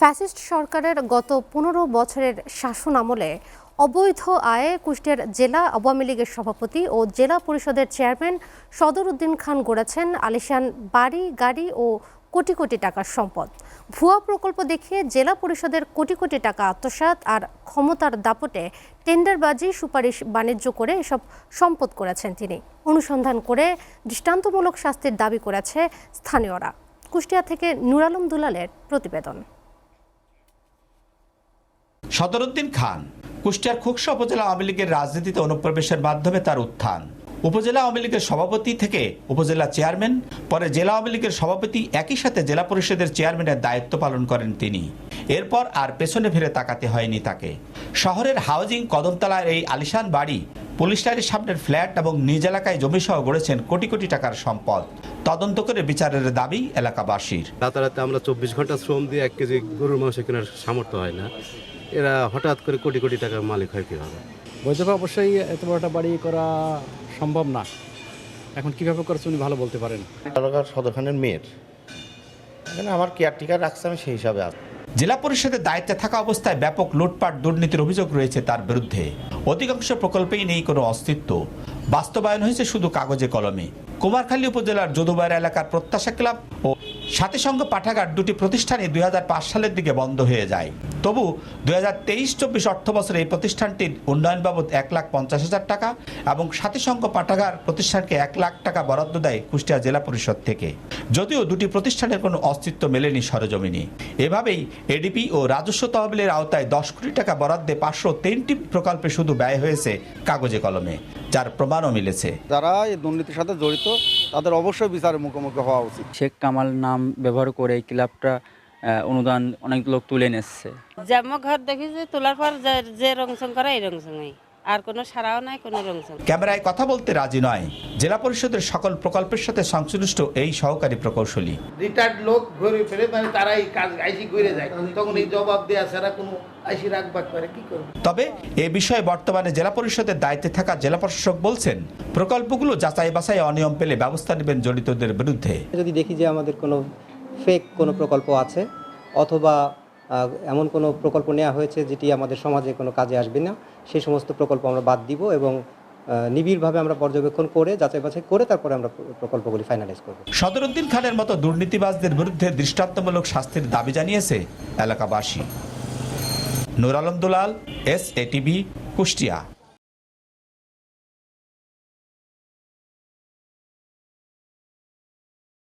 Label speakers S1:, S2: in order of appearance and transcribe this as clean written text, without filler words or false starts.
S1: Fascist সরকারের গত ১৫ বছরের শাসন আমলে অবৈধ আয়ে কুষ্টিয়ার জেলা আওয়ামী লীগের সভাপতি ও জেলা পরিষদের চেয়ারম্যান সদর উদ্দিন খান গড়েছেন আলিশান বাড়ি গাড়ি ও কোটি কোটি টাকার সম্পদ। ভুয়া প্রকল্প দেখিয়ে জেলা পরিষদের কোটি কোটি টাকা আত্মসাৎ আর ক্ষমতার দাপটে টেন্ডারবাজি সুপারিশ বাণিজ্য করে এসব সম্পদ করেছেন তিনি। অনুসন্ধান করে দৃষ্টান্তমূলক শাস্তির দাবি করেছে স্থানীয়রা। কুষ্টিয়া থেকে নূর আলম দুলালের প্রতিবেদন।
S2: সদর উদ্দিন খান কুষ্টিয়ার খোকসা উপজেলা আওয়ামী লীগের রাজনীতিতে অনুপ্রবেশের মাধ্যমে তার উত্থান। উপজেলা আওয়ামী লীগের সভাপতি থেকে উপজেলা চেয়ারম্যান, পরে জেলা আওয়ামী লীগের সভাপতি, একই সাথে জেলা পরিষদের চেয়ারম্যানের দায়িত্ব পালন করেন তিনি। এরপর আর পেছনে ফিরে তাকাতে হয়নি তাকে। শহরের হাউজিং কদমতলার এই আলিশান বাড়ি, পুলিশ লাইনের সামনের ফ্ল্যাট এবং নিজ এলাকায় জমিসহ গড়েছেন কোটি কোটি টাকার সম্পদ। তদন্ত করে বিচারের দাবি এলাকাবাসীর।
S3: রাতারাতি আমরা ২৪ ঘন্টা শ্রম দিয়ে ১ কেজি গরুর মাংস কেনার সামর্থ্য হয় না, এরা হঠাৎ করে কোটি কোটি টাকার মালিক হয় কীভাবে?
S4: বৈধভাবে অবশ্যই এত বড় একটা বাড়ি করা সম্ভব না। এখন কীভাবে করেছে উনি ভালো বলতে পারেন।
S5: সদর খানের মেয়ের এখানে আমার কেয়ারটেকার রাখছে, আমি সেই হিসাবে আছি।
S2: জেলা পরিষদের দায়িত্বে থাকা অবস্থায় ব্যাপক লুটপাট দুর্নীতির অভিযোগ রয়েছে তার বিরুদ্ধে। অধিকাংশ প্রকল্পেই নেই কোনো অস্তিত্ব, বাস্তবায়ন হয়েছে শুধু কাগজে কলমে। কুমারখালী উপজেলার যদুবাইর এলাকার প্রত্যাশা ক্লাব ও সাথীসংঘ পাঠাগার দুটি প্রতিষ্ঠানই ২০০৫ সালের দিকে বন্ধ হয়ে যায়। তবু ২০২৩-২৪ অর্থ বছরে এই প্রতিষ্ঠানটির উন্নয়ন বাবদ ১,৫০,০০০ টাকা এবং সাথীসংঘ পাঠাগার প্রতিষ্ঠানকে ১ লাখ টাকা বরাদ্দ দেয় কুষ্টিয়া জেলা পরিষদ থেকে। যদিও দুটি প্রতিষ্ঠানের কোনো অস্তিত্ব মেলেনি সরেজমিনে। এভাবেই এডিপি ও রাজস্ব তহবিলের আওতায় ১০ কোটি টাকা বরাদ্দে ৫০৩টি প্রকল্পে শুধু ব্যয় হয়েছে কাগজে কলমে, যার প্রমাণও মিলেছে।
S6: যারা এই দুর্নীতির সাথে জড়িত তাদের অবশ্যই বিচারের মুখোমুখি হওয়া উচিত।
S7: শেখ কামাল নাম ব্যবহার করে এই ক্লাবটা অনুদান অনেক লোক তুলে নিচ্ছে।
S8: যেমন ঘর দেখি যে তোলার পর যে রংসং করে এই রংসংই, আর কোনো সারাও নাই, কোনো রংসং।
S2: ক্যামেরায় কথা বলতে রাজি নয় জেলা পরিষদের সকল প্রকল্পের সাথে সংশ্লিষ্ট এই সহকারী প্রকৌশলী।
S9: রিটায়ার্ড লোক ঘুরে ফেলে মানে তারাই কাজ আইসি ঘুরে যায়, তখন এই জবাব দেওয়া ছাড়া কোনো আইসি রাখবাক করে কি করবে।
S2: তবে এ বিষয়ে বর্তমানে জেলা পরিষদের দায়িত্বে থাকা জেলা প্রশাসক বলছেন, প্রকল্পগুলো যাচাই বাছাই অনিয়ম পেলে ব্যবস্থা নেবেন জড়িতদের বিরুদ্ধে।
S10: যদি দেখি যে আমাদের কোনো ফেক কোনো প্রকল্প আছে অথবা এমন কোনো প্রকল্প নেওয়া হয়েছে যেটি আমাদের সমাজে কোনো কাজে আসবে না, সেই সমস্ত প্রকল্প আমরা বাদ দিব এবং নিবিড়ভাবে আমরা পর্যবেক্ষণ করে যাচাই বাছাই করে তারপরে আমরা প্রকল্পগুলি ফাইনালাইজ করব।
S2: সদর উদ্দিন খানের মতো দুর্নীতিবাজদের বিরুদ্ধে দৃষ্টান্তমূলক শাস্তির দাবি জানিয়েছে এলাকাবাসী। নূর আলম দুলাল, SATV, কুষ্টিয়া।